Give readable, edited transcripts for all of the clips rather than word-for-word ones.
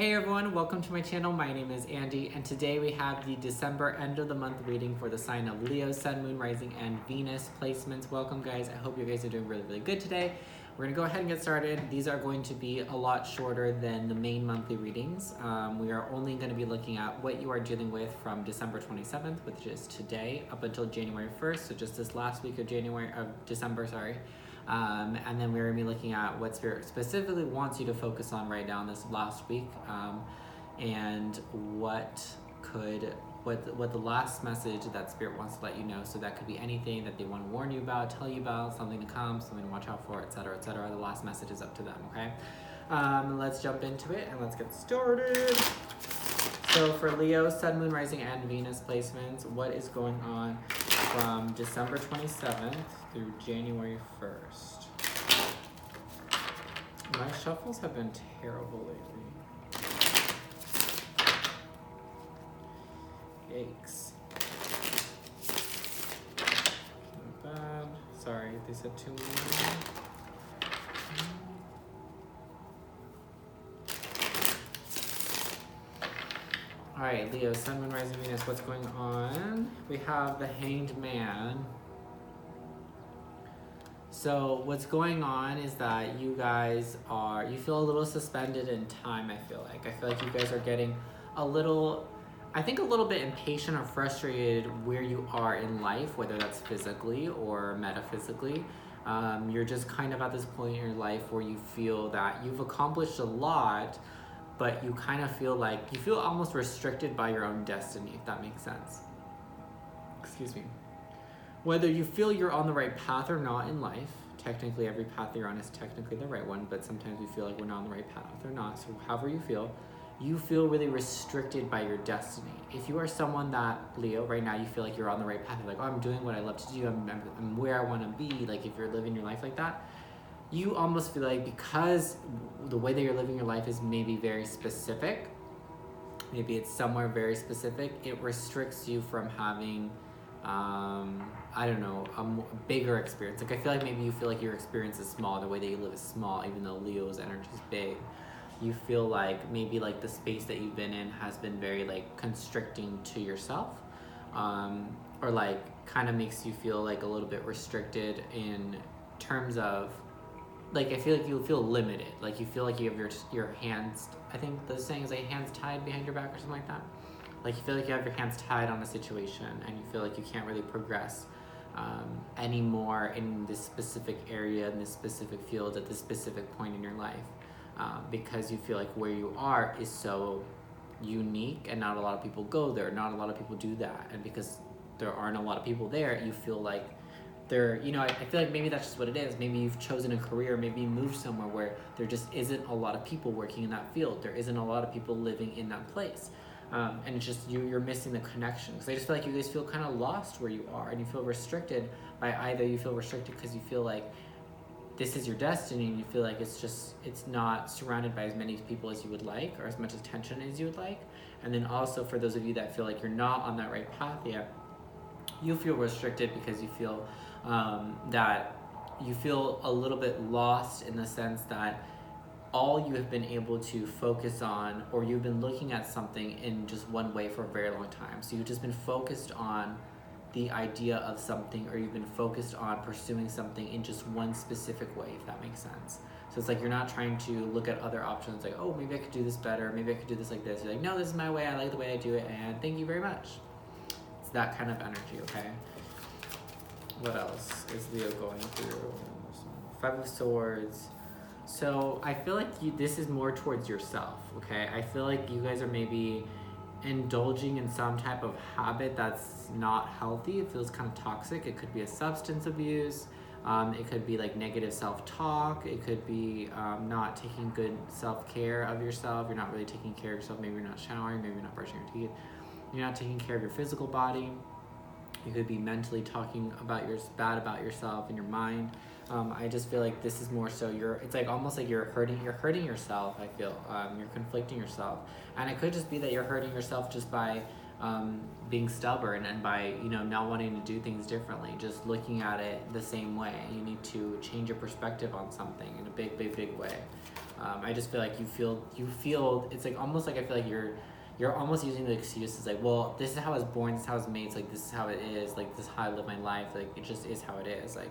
Hey everyone, welcome to my channel. My name is Andy, and today we have the December end of the month reading for the sign of Leo, Sun, Moon, Rising, and Venus placements. Welcome guys. I hope you guys are doing really good today. We're gonna go ahead and get started. These are going to be a lot shorter than the main monthly readings. We are only gonna be looking at what you are dealing with from December 27th, which is today, up until January 1st. So just this last week of December, sorry. And then we're going to be looking at what Spirit specifically wants you to focus on right now in this last week, and what the last message that Spirit wants to let you know. So that could be anything that they want to warn you about, tell you about, something to come, something to watch out for, etc., etc. The last message is up to them, okay? Let's jump into it and let's get started. So for Leo, Sun, Moon, Rising, and Venus placements, what is going on from December 27th through January 1st? My shuffles have been terrible lately. Yikes. Not bad. Sorry, they said too many. All right, Leo, Sun, Moon, Rising, Venus, what's going on? We have the Hanged Man. So what's going on is that you guys you feel a little suspended in time, I feel like. I feel like you guys are getting a little bit impatient or frustrated where you are in life, whether that's physically or metaphysically. You're just kind of at this point in your life where you feel that you've accomplished a lot, but you kind of feel like you feel almost restricted by your own destiny, if that makes sense. Excuse me. Whether you feel you're on the right path or not in life, technically every path you're on is technically the right one, but sometimes we feel like we're not on the right path or not. So however you feel really restricted by your destiny. If you are someone that, Leo, right now you feel like you're on the right path, you're like, oh, I'm doing what I love to do, I'm where I want to be, like if you're living your life like that, you almost feel like because the way that you're living your life is maybe very specific, maybe it's somewhere very specific, it restricts you from having, I don't know, a bigger experience. Like I feel like maybe you feel like your experience is small, the way that you live is small, even though Leo's energy is big. You feel like maybe like the space that you've been in has been very like constricting to yourself, or like kind of makes you feel like a little bit restricted in terms of, like I feel like you feel limited, like you feel like you have your hands, I think the saying is like hands tied behind your back or something like that. Like you feel like you have your hands tied on a situation and you feel like you can't really progress anymore in this specific area, in this specific field, at this specific point in your life, because you feel like where you are is so unique and not a lot of people go there, not a lot of people do that, and because there aren't a lot of people there, you feel like I feel like maybe that's just what it is. Maybe you've chosen a career, maybe you moved somewhere where there just isn't a lot of people working in that field. There isn't a lot of people living in that place. And it's just you're missing the connection. Because I just feel like you guys feel kind of lost where you are, and you feel restricted by either you feel restricted because you feel like this is your destiny, and you feel like it's not surrounded by as many people as you would like, or as much attention as you would like. And then also for those of you that feel like you're not on that right path yet, you feel restricted because you feel that you feel a little bit lost in the sense that all you have been able to focus on, or you've been looking at something in just one way for a very long time. So you've just been focused on the idea of something, or you've been focused on pursuing something in just one specific way, if that makes sense. So it's like you're not trying to look at other options like, oh, maybe I could do this better, maybe I could do this like this. You're like, no, this is my way, I like the way I do it, and thank you very much. It's that kind of energy, okay? What else is Leo going through? Five of Swords. So I feel like this is more towards yourself, okay? I feel like you guys are maybe indulging in some type of habit that's not healthy. It feels kind of toxic. It could be a substance abuse. It could be like negative self-talk. It could be not taking good self-care of yourself. You're not really taking care of yourself. Maybe you're not showering. Maybe you're not brushing your teeth. You're not taking care of your physical body. You could be mentally talking bad about yourself in your mind. I just feel like this is more so it's like almost like you're hurting yourself, I feel. You're conflicting yourself. And it could just be that you're hurting yourself just by being stubborn and by, you know, not wanting to do things differently, just looking at it the same way. You need to change your perspective on something in a big way. I just feel like you feel it's like almost like I feel like you're almost using the excuses like, well, this is how I was born, this is how I was made, so like this is how it is, like this is how I live my life, like it just is how it is. Like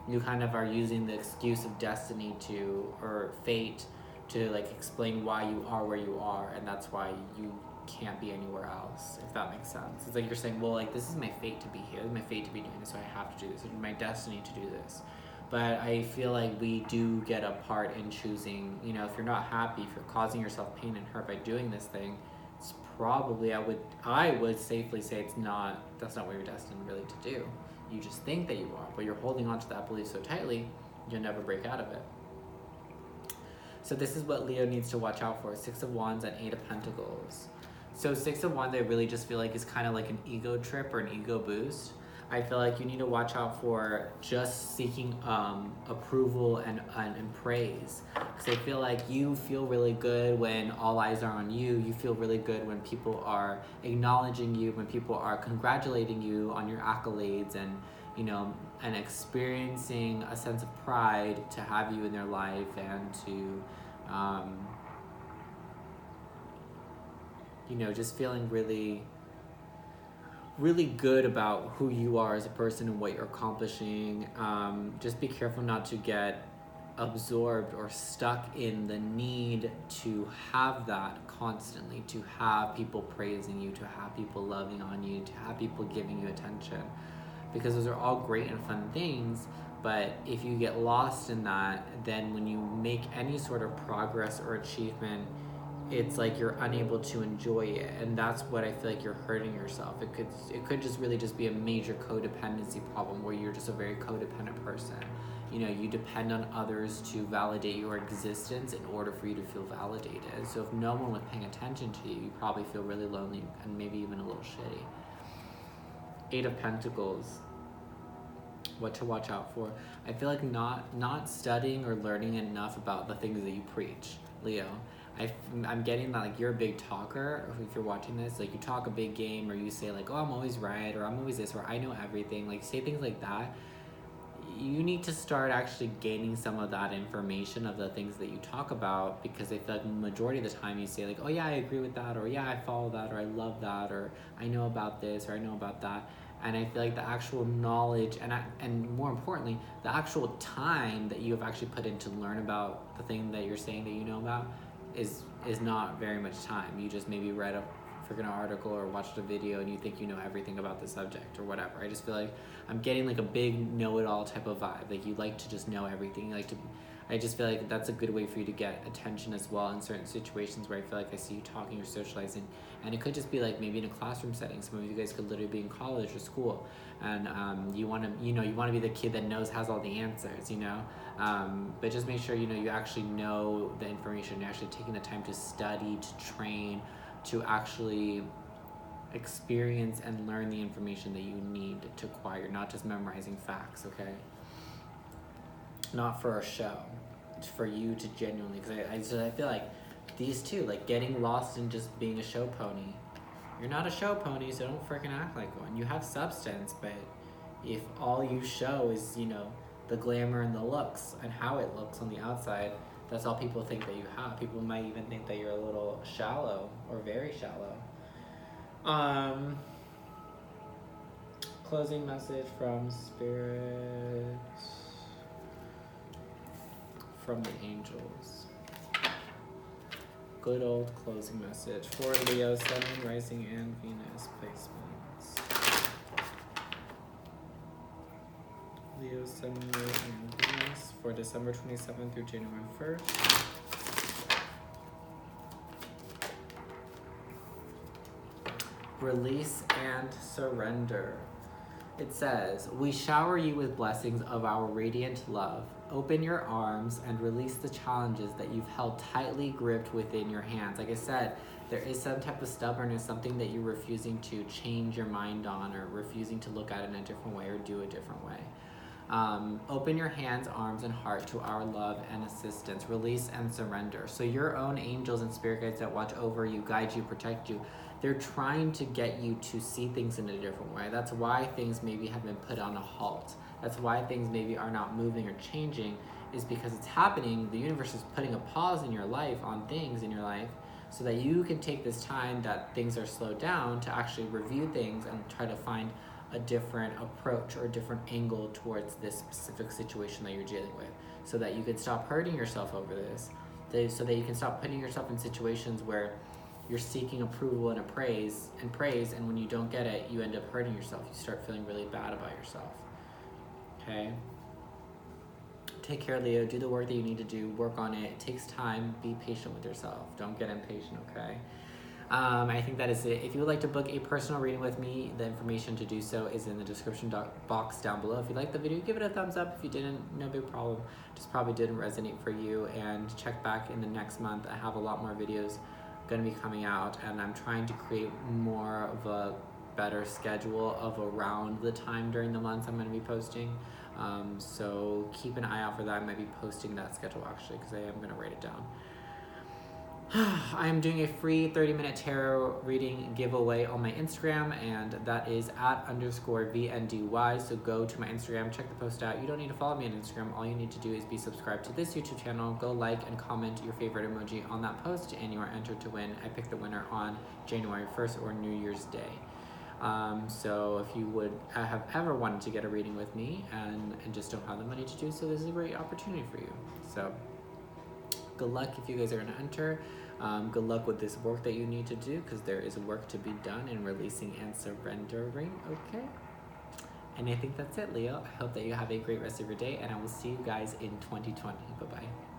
you kind of are using the excuse of destiny to, or fate, to like explain why you are where you are, and that's why you can't be anywhere else, if that makes sense. It's like you're saying, well, like this is my fate to be here, this is my fate to be doing this, so I have to do this, it's my destiny to do this. But I feel like we do get a part in choosing, you know, if you're not happy, if you're causing yourself pain and hurt by doing this thing, it's probably, I would safely say that's not what you're destined really to do. You just think that you are, but you're holding on to that belief so tightly, you'll never break out of it. So this is what Leo needs to watch out for: 6 of Wands and 8 of Pentacles. So 6 of Wands, I really just feel like is kind of like an ego trip or an ego boost. I feel like you need to watch out for just seeking approval and praise. Because I feel like you feel really good when all eyes are on you. You feel really good when people are acknowledging you, when people are congratulating you on your accolades, and, you know, and experiencing a sense of pride to have you in their life, and to, you know, just feeling really good about who you are as a person and what you're accomplishing. Just be careful not to get absorbed or stuck in the need to have that constantly, to have people praising you, to have people loving on you, to have people giving you attention, because those are all great and fun things. But if you get lost in that, then when you make any sort of progress or achievement, it's like you're unable to enjoy it, and that's what I feel like you're hurting yourself. It could just really just be a major codependency problem, where you're just a very codependent person. You know, you depend on others to validate your existence in order for you to feel validated. So if no one was paying attention to you, you probably feel really lonely and maybe even a little shitty. 8 of Pentacles. What to watch out for? I feel like not studying or learning enough about the things that you preach, Leo. I'm getting that, like, you're a big talker. If you're watching this, like, you talk a big game, or you say like, oh, I'm always right, or I'm always this, or I know everything, like, say things like that. You need to start actually gaining some of that information of the things that you talk about, because I feel like the majority of the time you say like, oh yeah, I agree with that, or yeah, I follow that, or I love that, or I know about this, or I know about that. And I feel like the actual knowledge and more importantly, the actual time that you have actually put in to learn about the thing that you're saying that you know about is not very much time. You just maybe read a freaking article or watched a video and you think you know everything about the subject or whatever. I just feel like I'm getting like a big know-it-all type of vibe. Like you like to just know everything. You like to. I just feel like that's a good way for you to get attention as well in certain situations where I feel like I see you talking or socializing. And it could just be like maybe in a classroom setting. Some of you guys could literally be in college or school, and you want to be the kid that has all the answers, but just make sure you actually know the information. You're actually taking the time to study, to train, to actually experience and learn the information that you need to acquire, not just memorizing facts, okay? Not for a show. It's for you to genuinely, because I feel like these two, like getting lost in just being a show pony. You're not a show pony, so don't freaking act like one. You have substance, but if all you show is, the glamour and the looks and how it looks on the outside, that's all people think that you have. People might even think that you're a little shallow or very shallow. Closing message from Spirit, from the angels. Good old closing message for Leo, Sun, Rising, and Venus placements. Leo, Sun, Rising, and Venus for December 27th through January 1st. Release and surrender. It says, we shower you with blessings of our radiant love. Open your arms and release the challenges that you've held tightly gripped within your hands. Like I said, there is some type of stubbornness, something that you're refusing to change your mind on, or refusing to look at it in a different way or do a different way. Open your hands, arms, and heart to our love and assistance. Release and surrender. So your own angels and spirit guides that watch over you, guide you, protect you, they're trying to get you to see things in a different way. That's why things maybe have been put on a halt. That's why things maybe are not moving or changing, is because it's happening. The universe is putting a pause in your life, on things in your life, so that you can take this time that things are slowed down to actually review things and try to find a different approach or a different angle towards this specific situation that you're dealing with, so that you can stop hurting yourself over this, so that you can stop putting yourself in situations where you're seeking approval and praise, and when you don't get it, you end up hurting yourself. You start feeling really bad about yourself. Okay? Take care, Leo. Do the work that you need to do. Work on it. It takes time. Be patient with yourself. Don't get impatient, okay? I think that is it. If you would like to book a personal reading with me, the information to do so is in the description box down below. If you liked the video, give it a thumbs up. If you didn't, no big problem. Just probably didn't resonate for you. And check back in the next month. I have a lot more videos going to be coming out, and I'm trying to create more of a better schedule of around the time during the months I'm going to be posting. So keep an eye out for that. I might be posting that schedule actually, because I am going to write it down. I am doing a free 30-minute tarot reading giveaway on my Instagram, and that is @_VNDY. So go to my Instagram, check the post out. You don't need to follow me on Instagram. All you need to do is be subscribed to this YouTube channel. Go like and comment your favorite emoji on that post, and you are entered to win. I pick the winner on January 1st or New Year's Day. So if you would have ever wanted to get a reading with me and just don't have the money to do so, this is a great opportunity for you. So good luck if you guys are going to enter. Good luck with this work that you need to do, because there is work to be done in releasing and surrendering, okay? And I think that's it, Leo. I hope that you have a great rest of your day, and I will see you guys in 2020. Bye-bye.